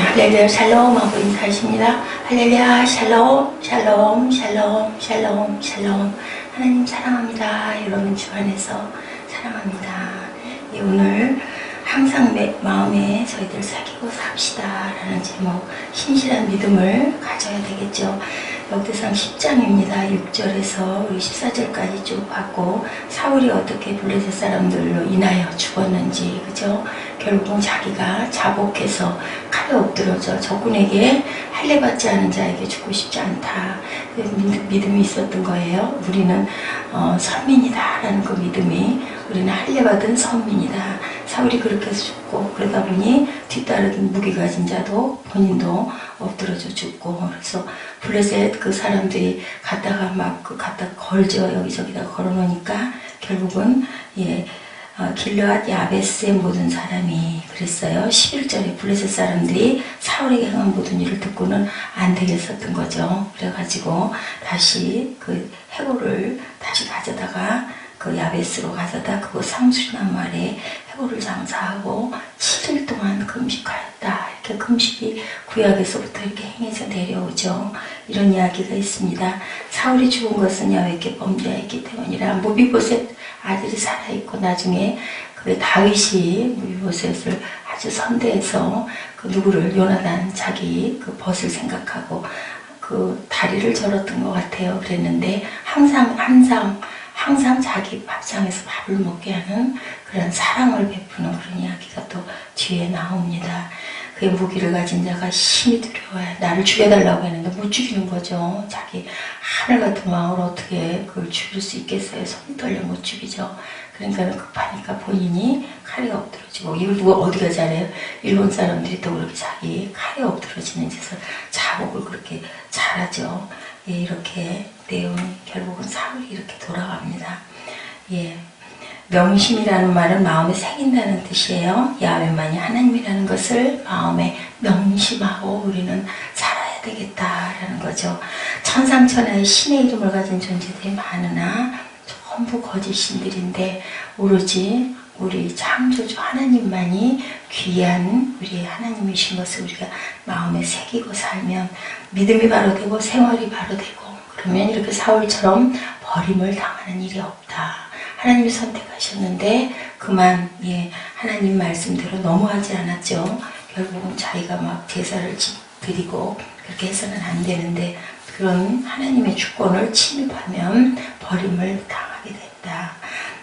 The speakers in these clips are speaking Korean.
할렐루야 샬롬 하고 인사하십니다. 할렐루야 샬롬 샬롬 샬롬 샬롬 샬롬. 하나님 사랑합니다. 여러분 주 안에서 사랑합니다. 오늘 항상 마음에 저희들 새기고 삽시다 라는 제목, 신실한 믿음을 가져야 되겠죠. 역대상 10장입니다. 6절에서 우리 14절까지 쭉 봤고, 사울이 어떻게 블레셋 사람들로 인하여 죽었는지, 그죠? 결국은 자기가 자복해서 칼에 엎드려져 적군에게 할례받지 않은 자에게 죽고 싶지 않다. 믿음이 있었던 거예요. 우리는 선민이다 라는 그 믿음이, 우리는 할례받은 선민이다. 사울이 그렇게 해서 죽고, 그러다 보니 뒤따르던 무기 가진 자도 본인도 엎드려져 죽고, 그래서 블레셋 그 사람들이 갖다가 갖다 걸죠. 여기저기다 걸어놓으니까 결국은 길르앗 야베스의 모든 사람이 그랬어요. 11절에 블레셋 사람들이 사울에게 행한 모든 일을 듣고는 안 되겠었던 거죠. 그래가지고 다시 그 해골을 다시 가져다가 그 야베스로 가져다 그거 상수리난 말에 해골을 장사하고 7일 동안 금식하였다. 이렇게 금식이 구약에서부터 이렇게 행해서 내려오죠. 이런 이야기가 있습니다. 사울이 죽은 것은 야훼께 범죄했기 때문이라. 무비보셋 아들이 살아있고, 나중에 그 다윗이 무비보셋을 아주 선대해서 그 누구를, 요나단 자기 그 벗을 생각하고 그 다리를 절었던 것 같아요. 그랬는데 항상 자기 밥상에서 밥을 먹게 하는 그런 사랑을 베푸는 그런 이야기가 또 뒤에 나옵니다. 그의 무기를 가진 자가 심히 두려워해. 나를 죽여달라고 했는데 못 죽이는 거죠. 자기 하늘 같은 왕을 어떻게 그걸 죽일 수 있겠어요. 손이 떨려 못 죽이죠. 그러니까 급하니까 본인이 칼에 엎드러지고, 이걸 누가 어디가 잘해요? 일본 사람들이 또 그렇게 자기 칼에 엎드러지는 짓을, 자복을 그렇게 잘하죠. 이렇게 내용이 결국은 사울이 이렇게 돌아갑니다. 명심이라는 말은 마음에 새긴다는 뜻이에요. 야훼만이 하나님이라는 것을 마음에 명심하고 우리는 살아야 되겠다라는 거죠. 천상천하의 신의 이름을 가진 존재들이 많으나 전부 거짓 신들인데, 오로지 우리 창조주 하나님만이 귀한 우리 하나님이신 것을 우리가 마음에 새기고 살면 믿음이 바로 되고 생활이 바로 되고, 그러면 이렇게 사울처럼 버림을 당하는 일이 없다. 하나님이 선택하셨는데 그만 하나님 말씀대로 넘어가지 않았죠. 결국은 자기가 막 제사를 드리고 그렇게 해서는 안 되는데, 그런 하나님의 주권을 침입하면 버림을 당하게 된다.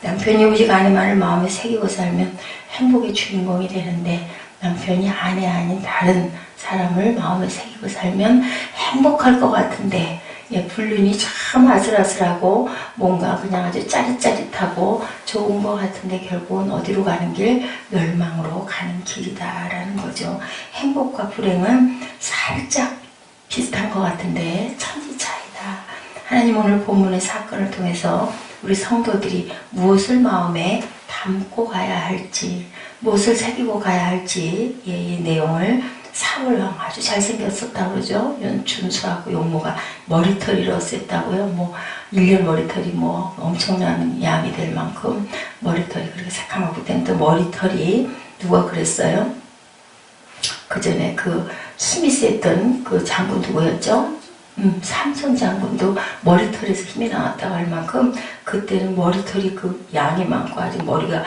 남편이 오직 아내만을 마음에 새기고 살면 행복의 주인공이 되는데, 남편이 아내 아닌 다른 사람을 마음에 새기고 살면 행복할 것 같은데, 불륜이 참 아슬아슬하고 뭔가 그냥 아주 짜릿짜릿하고 좋은 것 같은데 결국은 어디로 가는 길? 멸망으로 가는 길이다라는 거죠. 행복과 불행은 살짝 비슷한 것 같은데 천지 차이다. 하나님 오늘 본문의 사건을 통해서 우리 성도들이 무엇을 마음에 담고 가야 할지, 무엇을 새기고 가야 할지, 이 내용을, 사울왕 아주 잘생겼었다고 그러죠. 준수하고 용모가 머리털이로 셌다고요. 1년 머리털이 엄청난 양이 될 만큼 머리털이 그렇게 새카맣고, 그때는 또 머리털이 누가 그랬어요? 그 전에 그 힘이 셌던 그 장군 누구였죠? 삼손 장군도 머리털에서 힘이 나왔다고 할 만큼 그때는 머리털이 그 양이 많고 아주 머리가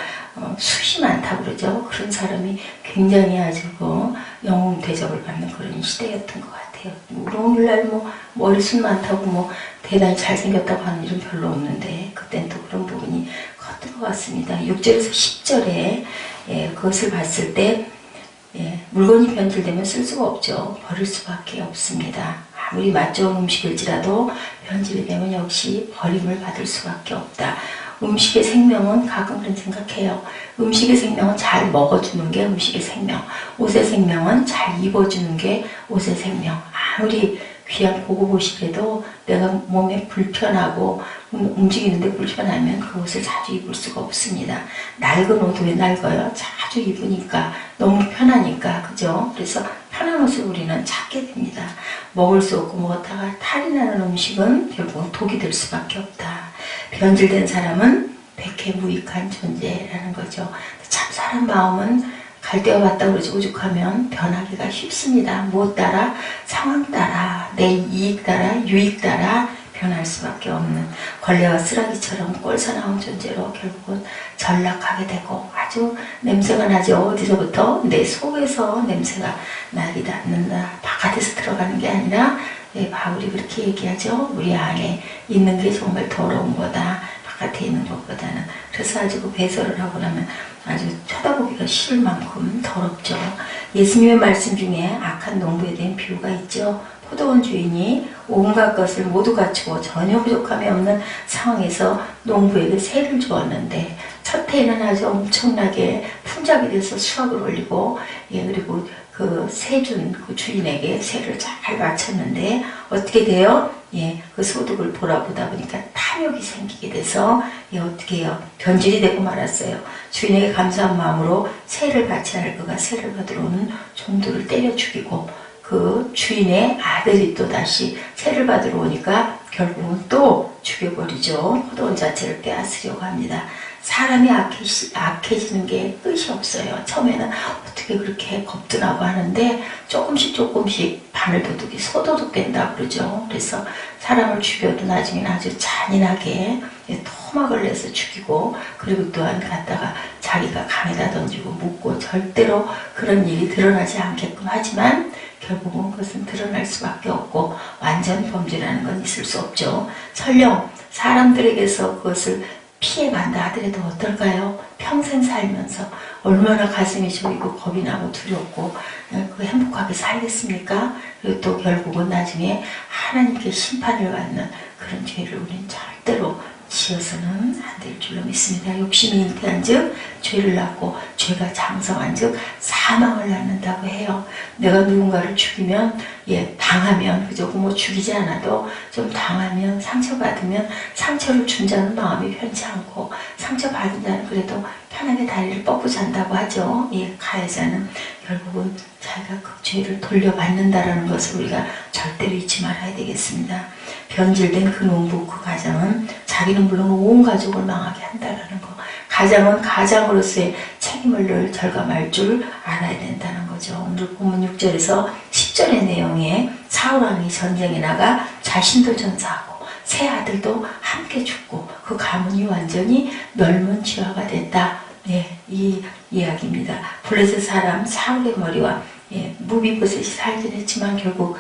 숱이 많다고 그러죠. 그런 사람이 굉장히 아주 영웅 대접을 받는 그런 시대였던 것 같아요. 우리 오늘날 머리숱 많다고 대단히 잘생겼다고 하는 일은 별로 없는데, 그때는 또 그런 부분이 컸던 것 같습니다. 6절에서 10절에 그것을 봤을 때 물건이 변질되면 쓸 수가 없죠. 버릴 수밖에 없습니다. 아무리 맛 좋은 음식일지라도 변질이 되면 역시 버림을 받을 수밖에 없다. 음식의 생명은, 가끔 그런 생각해요. 음식의 생명은 잘 먹어주는 게 음식의 생명, 옷의 생명은 잘 입어주는 게 옷의 생명. 아무리 귀한 고급 옷이라도 내가 몸에 불편하고 움직이는데 불편하면 그 옷을 자주 입을 수가 없습니다. 낡은 옷 왜 낡아요? 자주 입으니까, 너무 편하니까, 그죠? 그래서 편한 옷을 우리는 찾게 됩니다. 먹을 수 없고 먹었다가 탈이 나는 음식은 결국은 독이 될 수밖에 없다. 변질된 사람은 백해무익한 존재라는 거죠. 참 사람 마음은 갈대와 같다 그러지 오죽하면 변하기가 쉽습니다. 무엇 따라? 상황 따라, 내 이익 따라, 유익 따라 변할 수밖에 없는 걸레와 쓰라기처럼 꼴사나운 존재로 결국은 전락하게 되고 아주 냄새가 나죠. 어디서부터? 내 속에서 냄새가 나기 닿는다. 바깥에서 들어가는 게 아니라 바울이 그렇게 얘기하죠. 우리 안에 있는 게 정말 더러운 거다. 바깥에 있는 것보다는. 그래서 아주 그 배설을 하고 나면 아주 쳐다보기가 싫을 만큼 더럽죠. 예수님의 말씀 중에 악한 농부에 대한 비유가 있죠. 포도원 주인이 온갖 것을 모두 갖추고 전혀 부족함이 없는 상황에서 농부에게 세를 주었는데 첫 해에는 아주 엄청나게 풍작이 돼서 수확을 올리고 그리고 그 세준 그 주인에게 세를 잘 바쳤는데 어떻게 돼요? 그 소득을 돌아보다 보니까 탐욕이 생기게 돼서 어떻게 해요? 변질이 되고 말았어요. 주인에게 감사한 마음으로 세를 바쳐야 할 그가 세를 받으러 오는 종들을 때려 죽이고 그 주인의 아들이 또 다시 세를 받으러 오니까 결국은 또 죽여버리죠. 포도원 자체를 빼앗으려고 합니다. 사람이 악해지는 게 끝이 없어요. 처음에는 어떻게 그렇게 겁도 나고 하는데 조금씩 바늘도둑이 소도둑 된다 그러죠. 그래서 사람을 죽여도 나중에는 아주 잔인하게 토막을 내서 죽이고 그리고 또한 갖다가 자기가 강에다 던지고 묻고 절대로 그런 일이 드러나지 않게끔 하지만 결국은 그것은 드러날 수밖에 없고 완전 범죄라는 건 있을 수 없죠. 설령 사람들에게서 그것을 피해간다 하더라도 어떨까요? 평생 살면서 얼마나 가슴이 저리고 겁이 나고 두렵고 행복하게 살겠습니까? 그리고 또 결국은 나중에 하나님께 심판을 받는 그런 죄를 우리는 절대로 지어서는 안 될 줄로 믿습니다. 욕심이 잉태한 즉 죄를 낳고 죄가 장성한 즉 사망을 낳는다고 해요. 내가 누군가를 죽이면 당하면 그저 뭐 죽이지 않아도 좀 당하면 상처받으면 상처를 준 자는 마음이 편치 않고 상처받은 자는 그래도 편하게 다리를 뻗고 잔다고 하죠. 가해자는 결국은 자기가 그 죄를 돌려받는다라는 것을 우리가 절대로 잊지 말아야 되겠습니다. 변질된 그 농부 그 가장은 자기는 물론 온 가족을 망하게 한다라는 거. 가장은 가장으로서의 책임을 늘 절감할 줄 알아야 된다는 거죠. 오늘 본문 6절에서 10절의 내용에 사울왕이 전쟁에 나가 자신도 전사하고 세 아들도 함께 죽고 그 가문이 완전히 멸문지화가 됐다. 이 이야기입니다. 블레셋 사람 사울의 머리와 무비보셋이 살긴 했지만 결국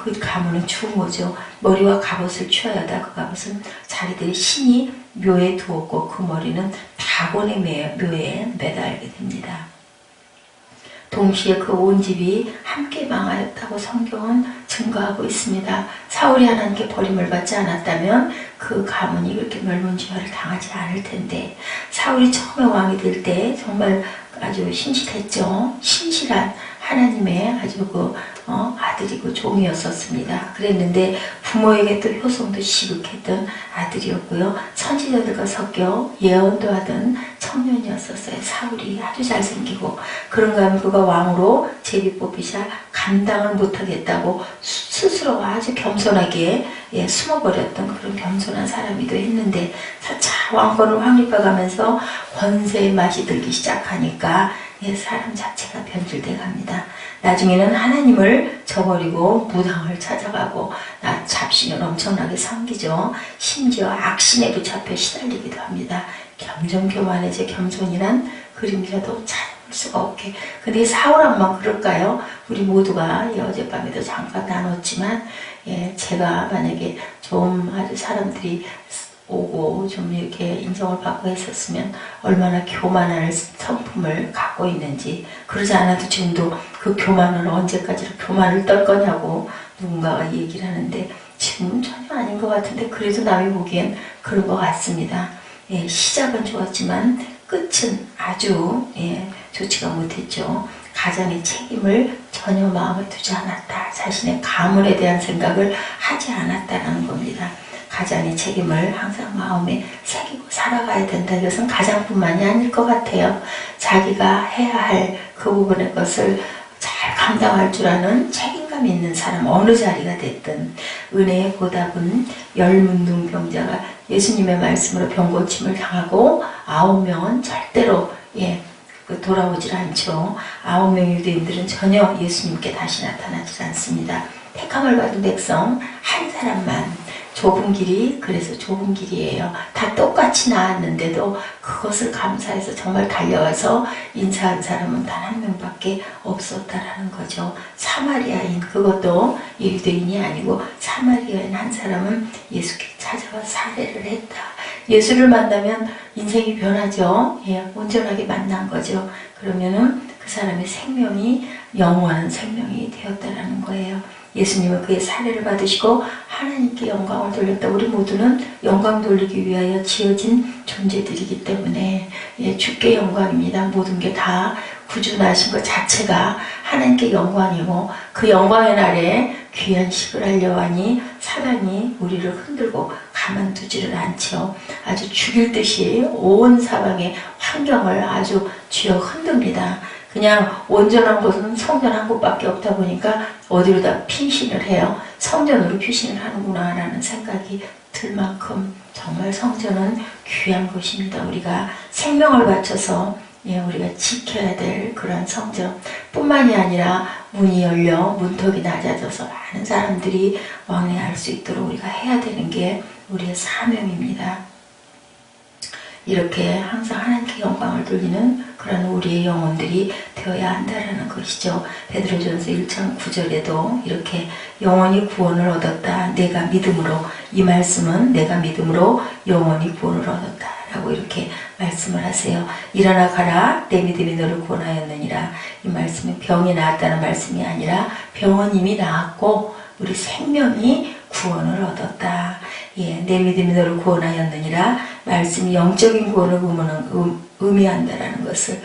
그 가문은 죽은 거죠. 머리와 갑옷을 취하여다 그 갑옷은 자기들의 신이 묘에 두었고 그 머리는 다곤의 묘에 매달게 됩니다. 동시에 그 온 집이 함께 망하였다고 성경은 증거하고 있습니다. 사울이 하나님께 버림을 받지 않았다면 그 가문이 그렇게 멸문지화를 당하지 않을 텐데 사울이 처음에 왕이 될 때 정말 아주 신실했죠. 신실한 하나님의 아주 아들이고 종이었었습니다. 그랬는데 부모에게 또 효성도 시극했던 아들이었고요. 선지자들과 섞여 예언도 하던 청년이었었어요. 사울이 아주 잘생기고 그런가 하면 그가 왕으로 제비 뽑히자 감당을 못하겠다고 스스로 아주 겸손하게 숨어버렸던 그런 겸손한 사람이기도 했는데 차차 왕권을 확립해가면서 권세의 맛이 들기 시작하니까 사람 자체가 변질돼 갑니다. 나중에는 하나님을 저버리고 무당을 찾아가고 잡신을 엄청나게 섬기죠. 심지어 악신에 붙잡혀 시달리기도 합니다. 겸손교만해져 겸손이란 그림자도 찾아볼 수가 없게. 근데 사울왕만 그럴까요? 우리 모두가 어젯밤에도 잠깐 나눴지만 제가 만약에 좀 아주 사람들이 오고 좀 이렇게 인정을 받고 했었으면 얼마나 교만한 성품을 갖고 있는지 그러지 않아도 지금도 그 교만을 언제까지 교만을 떨 거냐고 누군가가 얘기를 하는데 지금은 전혀 아닌 것 같은데 그래도 남이 보기엔 그런 것 같습니다. 시작은 좋았지만 끝은 아주 좋지가 못했죠. 가장의 책임을 전혀 마음에 두지 않았다. 자신의 가문에 대한 생각을 하지 않았다는 겁니다. 가장의 책임을 항상 마음에 새기고 살아가야 된다. 이것은 가장뿐만이 아닐 것 같아요. 자기가 해야 할 그 부분의 것을 잘 감당할 줄 아는 책임감 있는 사람, 어느 자리가 됐든 은혜의 보답은 열문둥병자가 예수님의 말씀으로 병고침을 당하고 9명은 절대로 돌아오질 않죠. 9명의 유대인들은 전혀 예수님께 다시 나타나질 않습니다. 택함을 받은 백성 한 사람만, 좁은 길이 그래서 좁은 길이에요. 다 똑같이 나왔는데도 그것을 감사해서 정말 달려와서 인사한 사람은 단 한 명밖에 없었다라는 거죠. 사마리아인, 그것도 유대인이 아니고 사마리아인 한 사람은 예수께 찾아와 사례를 했다. 예수를 만나면 인생이 변하죠. 예, 온전하게 만난 거죠. 그러면은 그 사람의 생명이 영원한 생명이 되었다라는 거예요. 예수님은 그의 사례를 받으시고 하나님께 영광을 돌렸다. 우리 모두는 영광 돌리기 위하여 지어진 존재들이기 때문에 주께 영광입니다. 모든 게 다 구주나신 것 자체가 하나님께 영광이고 그 영광의 날에 귀한 식을 하려 하니 사단이 우리를 흔들고 가만두지를 않죠. 아주 죽일 듯이 온 사방의 환경을 아주 쥐어 흔듭니다. 그냥 온전한 곳은 성전 한 곳밖에 없다 보니까 어디로 다 피신을 해요. 성전으로 피신을 하는구나 라는 생각이 들 만큼 정말 성전은 귀한 곳입니다. 우리가 생명을 바쳐서 우리가 지켜야 될 그런 성전 뿐만이 아니라 문이 열려 문턱이 낮아져서 많은 사람들이 왕래할 수 있도록 우리가 해야 되는 게 우리의 사명입니다. 이렇게 항상 하나님께 영광을 돌리는 그런 우리의 영혼들이 되어야 한다는 것이죠. 베드로전서 1장 9절에도 이렇게 영원히 구원을 얻었다. 내가 믿음으로, 이 말씀은 내가 믿음으로 영원히 구원을 얻었다 라고 이렇게 말씀을 하세요. 일어나 가라, 내 믿음이 너를 구원하였느니라. 이 말씀은 병이 나았다는 말씀이 아니라 병은 이미 나았고 우리 생명이 구원을 얻었다. 내 믿음이 너를 구원하였느니라. 말씀이 영적인 구원을 의미한다라는 것을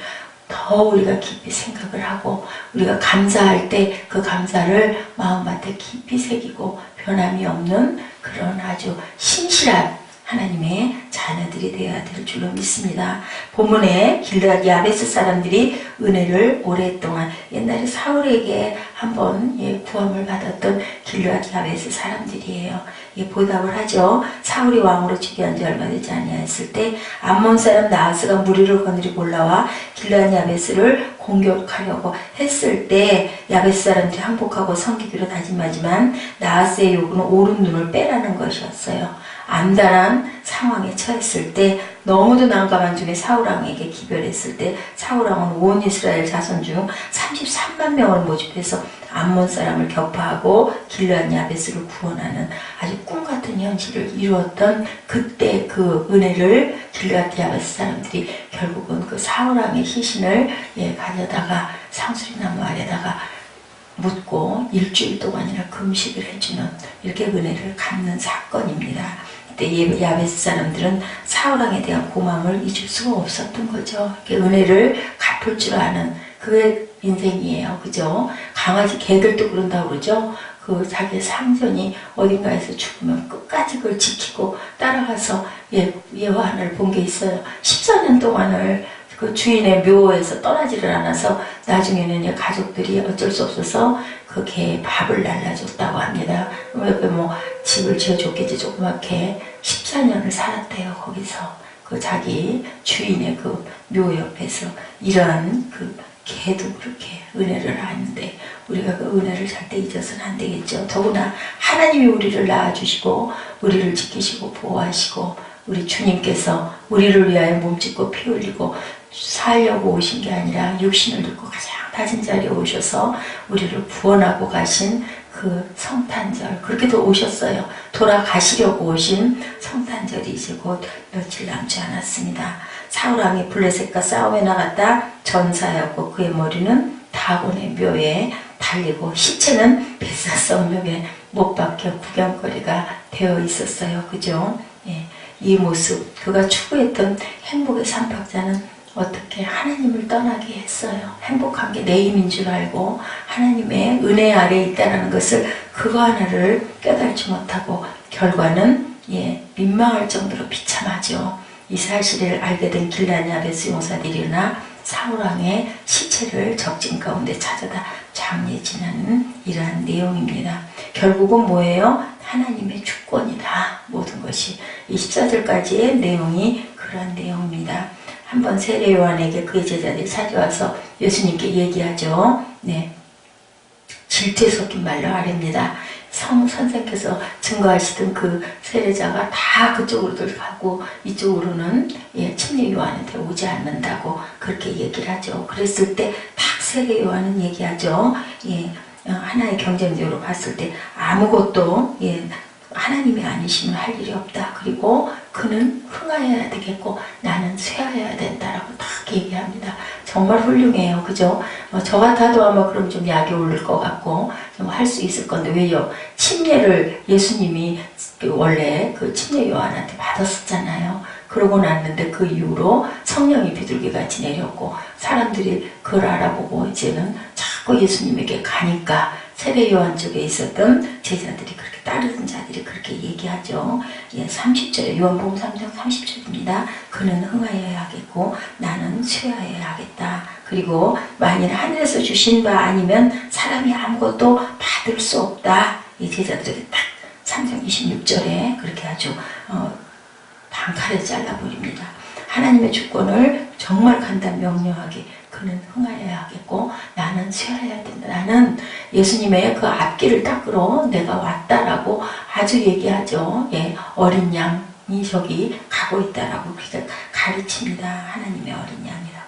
더 우리가 깊이 생각을 하고 우리가 감사할 때 그 감사를 마음밭에 깊이 새기고 변함이 없는 그런 아주 신실한 하나님의 자녀들이 되어야 될 줄로 믿습니다. 본문에 길르앗 야베스 사람들이 은혜를 오랫동안 옛날에 사울에게 한번 구함을 받았던 길르앗 야베스 사람들이에요. 보답을 하죠. 사울이 왕으로 즉위한 지 얼마 되지 아니하였을 때 암몬 사람 나하스가 무리를 거느리고 올라와 길르앗 야베스를 공격하려고 했을 때 야베스 사람들이 항복하고 섬기기로 다짐하지만 나하스의 요구는 오른 눈을 빼라는 것이었어요. 암담한 상황에 처했을 때 너무도 난감한 중에 사울왕에게 기별했을 때 사울왕은 온 이스라엘 자손 중 33만 명을 모집해서 암몬 사람을 격파하고 길르앗 야베스를 구원하는 아주 꿈같은 현실을 이루었던 그때 그 은혜를 길르앗 야베스 사람들이 결국은 그 사울왕의 희신을 가져다가 상수리나무 아래다가 묻고 일주일 동안이나 금식을 해주는 이렇게 은혜를 갚는 사건입니다. 그때 야베스 사람들은 사울왕에 대한 고마움을 잊을 수가 없었던 거죠. 은혜를 갚을 줄 아는 그게 인생이에요. 그죠? 강아지 개들도 그런다고 그러죠? 그 자기의 상전이 어딘가에서 죽으면 끝까지 그걸 지키고 따라가서 예화를 본 게 있어요. 14년 동안을 그 주인의 묘에서 떠나지를 않아서 나중에는 가족들이 어쩔 수 없어서 그 개에 밥을 날라줬다고 합니다. 옆에 집을 지어줬겠지 조그맣게 14년을 살았대요. 거기서 그 자기 주인의 그 묘 옆에서 이러한 그 개도 그렇게 은혜를 하는데 우리가 그 은혜를 절대 잊어서는 안 되겠죠. 더구나 하나님이 우리를 낳아주시고 우리를 지키시고 보호하시고 우리 주님께서 우리를 위하여 몸짓고 피 흘리고 살려고 오신 게 아니라 육신을 입고 가장 낮은 자리에 오셔서 우리를 구원하고 가신 그 성탄절, 그렇게도 오셨어요. 돌아가시려고 오신 성탄절이 이제 곧 며칠 남지 않았습니다. 사울왕이 블레셋과 싸움에 나갔다 전사였고 그의 머리는 다곤의 묘에 달리고 시체는 벳사성 묘에 못 박혀 구경거리가 되어 있었어요. 그죠? 이 모습, 그가 추구했던 행복의 삼박자는 어떻게 하나님을 떠나게 했어요. 행복한 게 내 힘인 줄 알고 하나님의 은혜 아래에 있다는 것을 그거 하나를 깨달지 못하고 결과는 민망할 정도로 비참하죠. 이 사실을 알게 된 길르앗 야베스 용사들이 일어나 사울왕의 시체를 적진 가운데 찾아다 장례지내는 이러한 내용입니다. 결국은 뭐예요? 하나님의 주권이다. 모든 것이. 이 14절까지의 내용이 그러한 내용입니다. 한번 세례 요한에게 그의 제자들이 찾아와서 예수님께 얘기하죠. 네. 질투에 섞인 말로 아뢰입니다. 선생께서 증거하시던 그 세례자가 다 그쪽으로들 가고 이쪽으로는 침례 요한한테 오지 않는다고 그렇게 얘기를 하죠. 그랬을 때 딱 세례 요한은 얘기하죠. 하나의 경쟁적으로 봤을 때 아무것도 하나님이 아니시면 할 일이 없다. 그리고 그는 흥하여야 되겠고 나는 쇠하여야 된다라고 딱 얘기합니다. 정말 훌륭해요. 그죠? 저 같아도 아마 그럼 좀 약이 오를 것 같고 좀 할 수 있을 건데 왜요? 침례를 예수님이 원래 그 침례 요한한테 받았었잖아요. 그러고 났는데 그 이후로 성령이 비둘기같이 내렸고 사람들이 그걸 알아보고 이제는 자꾸 예수님에게 가니까 세례 요한 쪽에 있었던 제자들이 그렇게 따르던 자들이 그렇게 얘기하죠. 30절에 요한복음 3장 30절입니다. 그는 흥하여야 하겠고 나는 쇠하여야 하겠다. 그리고 만일 하늘에서 주신 바 아니면 사람이 아무것도 받을 수 없다. 이 제자들에게 딱 3장 26절에 그렇게 아주 단칼에 잘라버립니다. 하나님의 주권을 정말 간단 명료하게 그는 흥하여야 하겠고 나는 쇠하여야 된다. 나는 예수님의 그 앞길을 닦으러 내가 왔다라고 아주 얘기하죠. 어린 양이 저기 가고 있다라고 그렇게 가르칩니다. 하나님의 어린 양이라고.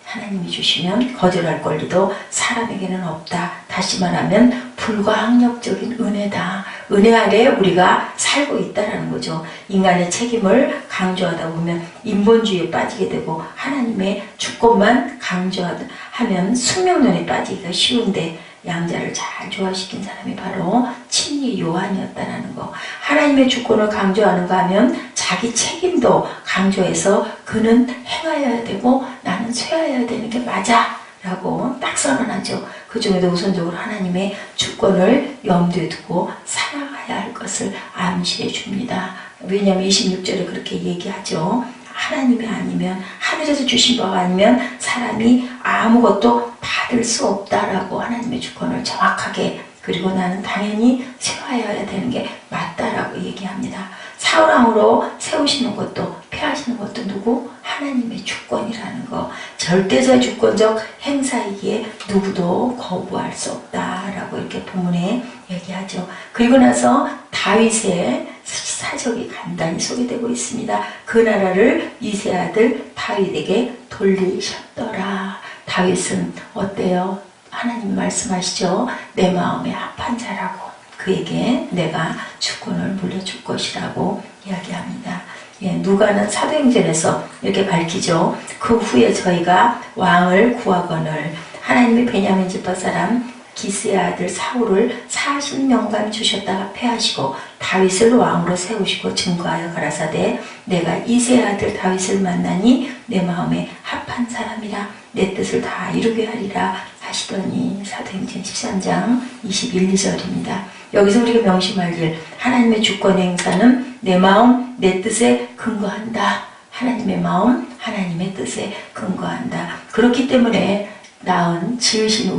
하나님이 주시면 거절할 권리도 사람에게는 없다. 다시 말하면 불가항력적인 은혜다. 은혜 아래 우리가 살고 있다는 거죠. 인간의 책임을 강조하다 보면 인본주의에 빠지게 되고 하나님의 주권만 강조하면 숙명론에 빠지기가 쉬운데 양자를 잘 조화시킨 사람이 바로 침례 요한이었다는 거. 하나님의 주권을 강조하는가 하면 자기 책임도 강조해서 그는 행하여야 되고 나는 쇠하여야 되는 게 맞아 라고 딱 선언하죠. 그 중에도 우선적으로 하나님의 주권을 염두에 두고 사랑해야 할 것을 암시해 줍니다. 왜냐하면 26절에 그렇게 얘기하죠. 하나님이 아니면 하늘에서 주신 바가 아니면 사람이 아무것도 받을 수 없다라고 하나님의 주권을 정확하게 그리고 나는 당연히 쇠하여야 되는 게 맞다라고 얘기합니다. 사울왕으로 세우시는 것도 폐하시는 것도 누구? 하나님의 주권이라는 거. 절대적 주권적 행사이기에 누구도 거부할 수 없다라고 이렇게 본문에 얘기하죠. 그리고 나서 다윗의 사적이 간단히 소개되고 있습니다. 그 나라를 이세 아들 다윗에게 돌리셨더라. 다윗은 어때요? 하나님 말씀하시죠. 내 마음에 합한 자라고 그에게 내가 주권을 물려줄 것이라고 이야기합니다. 누가는 사도행전에서 이렇게 밝히죠. 그 후에 저희가 왕을 구하거늘 하나님의 베냐민 지파 사람 기스의 아들 사울을 40년간 주셨다가 패하시고 다윗을 왕으로 세우시고 증거하여 가라사대 내가 이새의 아들 다윗을 만나니 내 마음에 합한 사람이라 내 뜻을 다 이루게 하리라 하시더니 사도행전 13장 21, 2절입니다. 여기서 우리가 명심할 일 하나님의 주권 행사는 내 마음 내 뜻에 근거한다. 하나님의 마음 하나님의 뜻에 근거한다. 그렇기 때문에 낳은 지으신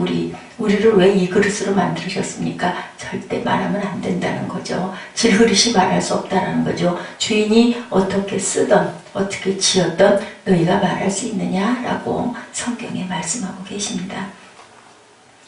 우리를 왜 이 그릇으로 만드셨습니까? 절대 말하면 안 된다는 거죠. 질그릇이 말할 수 없다는 거죠. 주인이 어떻게 쓰던 어떻게 지었던 너희가 말할 수 있느냐라고 성경에 말씀하고 계십니다.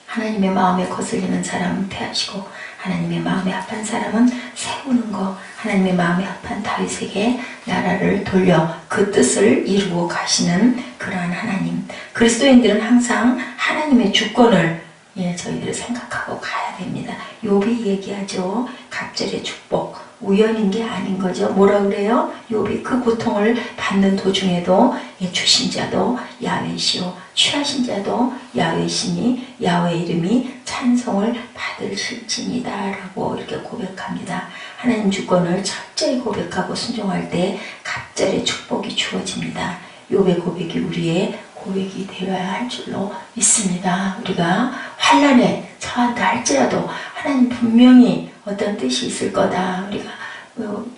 하나님의 마음에 거슬리는 사람은 패하시고 하나님의 마음에 합한 사람은 세우는 거. 하나님의 마음에 합한 다윗에게 나라를 돌려 그 뜻을 이루고 가시는 그러한 하나님. 그리스도인들은 항상 하나님의 주권을 저희들이 생각하고 가야 됩니다. 욥이 얘기하죠. 갑절의 축복. 우연인 게 아닌 거죠. 뭐라 그래요? 욥이 그 고통을 받는 도중에도 주신 자도 야훼시오 취하신 자도 야훼시니 야훼 이름이 찬송을 받으실지니다 라고 이렇게 고백합니다. 하나님 주권을 철저히 고백하고 순종할 때 갑절의 축복이 주어집니다. 욥의 고백이 우리의 고백이 되어야 할 줄로 믿습니다. 우리가 환난에 처한다 할지라도 하나님 분명히 어떤 뜻이 있을 거다. 우리가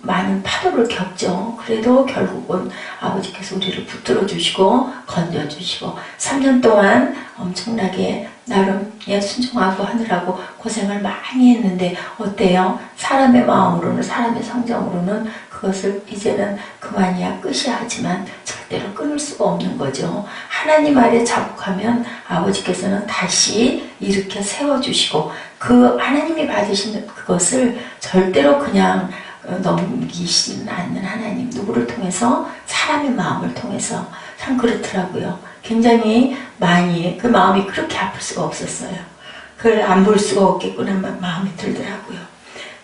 많은 파도를 겪죠. 그래도 결국은 아버지께서 우리를 붙들어 주시고 건져 주시고 3년 동안 엄청나게 나름 순종하고 하느라고 고생을 많이 했는데 어때요? 사람의 마음으로는 사람의 성정으로는 그 그것을 이제는 그만이야 끝이야 하지만 절대로 끊을 수가 없는 거죠. 하나님 아래 자복하면 아버지께서는 다시 일으켜 세워주시고 그 하나님이 받으신 그것을 절대로 그냥 넘기시는 않는 하나님, 누구를 통해서? 사람의 마음을 통해서. 참 그렇더라고요. 굉장히 많이 그 마음이 그렇게 아플 수가 없었어요. 그걸 안 볼 수가 없겠구나 마음이 들더라고요.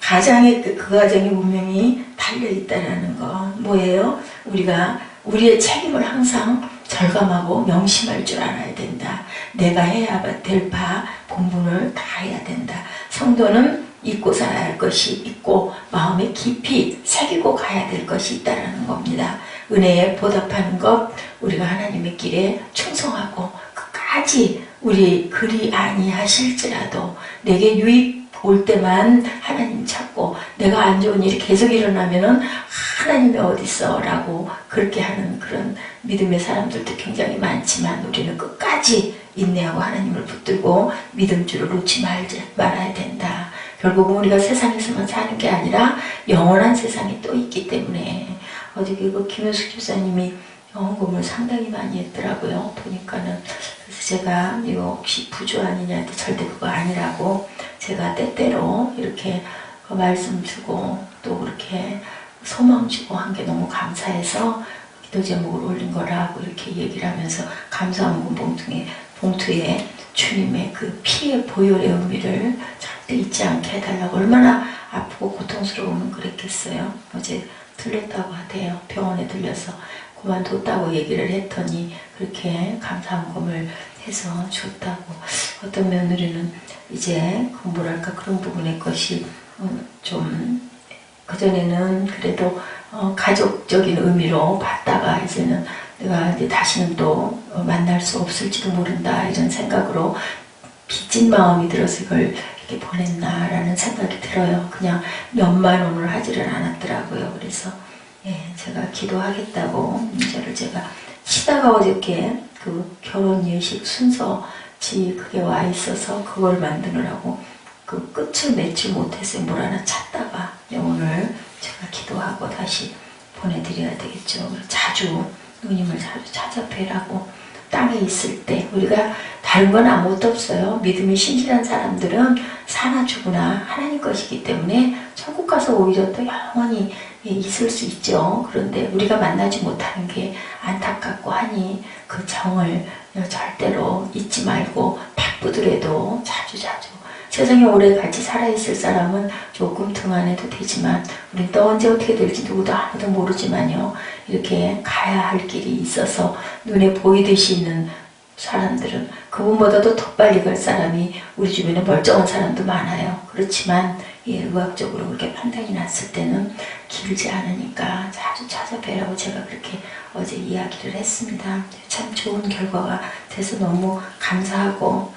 가정의 그 가정의 운명이 달려있다는 거 뭐예요? 우리가 우리의 책임을 항상 절감하고 명심할 줄 알아야 된다. 내가 해야 될 바 본분을 다 해야 된다. 성도는 잊고 살아야 할 것이 있고 마음에 깊이 새기고 가야 될 것이 있다는 겁니다. 은혜에 보답하는 것, 우리가 하나님의 길에 충성하고 끝까지 우리 그리 아니하실지라도 내게 유익 올 때만 하나님 찾고 내가 안 좋은 일이 계속 일어나면은 하나님이 어딨어 라고 그렇게 하는 그런 믿음의 사람들도 굉장히 많지만 우리는 끝까지 인내하고 하나님을 붙들고 믿음줄을 놓지 말아야 된다. 결국은 우리가 세상에서만 사는 게 아니라 영원한 세상이 또 있기 때문에 어저께 그 김효숙 집사님이 헌금을 상당히 많이 했더라고요. 보니까는. 그래서 제가 이거 혹시 부조 아니냐 했더니 절대 그거 아니라고 제가 때때로 이렇게 말씀 주고 또 그렇게 소망 주고 한 게 너무 감사해서 기도 제목을 올린 거라고 이렇게 얘기를 하면서 감사헌금 봉투에 주님의 그 피의 보혈의 의미를 절대 잊지 않게 해달라고 얼마나 아프고 고통스러우면 그랬겠어요. 어제 들렸다고 하대요. 병원에 들려서 그만뒀다고 얘기를 했더니 그렇게 감사헌금을 해서 줬다고. 어떤 며느리는 이제 그 뭐랄까 그런 부분의 것이 좀 그전에는 그래도 가족적인 의미로 받다가 이제는 내가 이제 다시는 또 만날 수 없을지도 모른다 이런 생각으로 빚진 마음이 들어서 이걸 이렇게 보냈나라는 생각이 들어요. 그냥 몇만 원을 하지를 않았더라고요. 그래서 제가 기도하겠다고 문자를 제가 치다가 어저께 그 결혼 예식 순서지 그게 와 있어서 그걸 만드느라고 그 끝을 맺지 못했어요. 뭘 하나 찾다가 오늘 제가 기도하고 다시 보내드려야 되겠죠. 자주 누님을 자주 찾아뵈라고. 땅에 있을 때 우리가 다른 건 아무것도 없어요. 믿음이 신실한 사람들은 사나 죽으나 하나님 것이기 때문에 천국 가서 오히려 또 영원히 있을 수 있죠. 그런데 우리가 만나지 못하는 게 안타깝고 하니 그 정을 절대로 잊지 말고 바쁘더라도 자주자주 세상에 오래 같이 살아있을 사람은 조금 등한해도 되지만 우린 또 언제 어떻게 될지 누구도 아무도 모르지만요. 이렇게 가야 할 길이 있어서 눈에 보이듯이 있는 사람들은 그분보다도 더 빨리 갈 사람이 우리 주변에 멀쩡한 사람도 많아요. 그렇지만 의학적으로 그렇게 판단이 났을 때는 길지 않으니까 자주 찾아뵈라고 제가 그렇게 어제 이야기를 했습니다. 참 좋은 결과가 돼서 너무 감사하고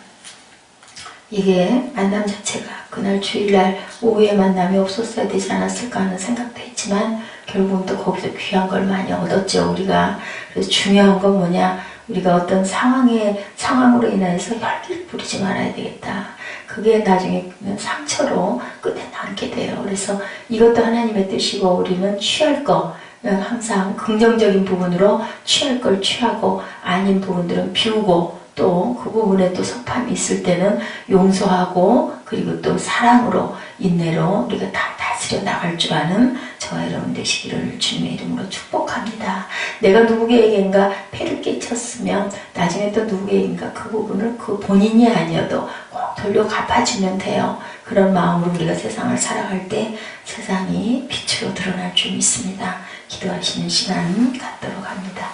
이게 만남 자체가 그날 주일날 오후에 만남이 없었어야 되지 않았을까 하는 생각도 했지만 결국은 또 거기서 귀한 걸 많이 얻었죠 우리가. 그래서 중요한 건 뭐냐, 우리가 어떤 상황으로 인해서 열기를 부리지 말아야 되겠다. 그게 나중에 상처로 끝에 남게 돼요. 그래서 이것도 하나님의 뜻이고 우리는 취할 거 항상 긍정적인 부분으로 취할 걸 취하고 아닌 부분들은 비우고 또 그 부분에 또 섭함이 있을 때는 용서하고 그리고 또 사랑으로 인내로 우리가 다 다스려 나갈 줄 아는 저와 여러분 되시기를 주님의 이름으로 축복합니다. 내가 누구에게인가 폐를 끼쳤으면 나중에 또 누구에게인가 그 부분을 그 본인이 아니어도 꼭 돌려 갚아주면 돼요. 그런 마음으로 우리가 세상을 살아갈 때 세상이 빛으로 드러날 줄 믿습니다. 기도하시는 시간 갖도록 합니다.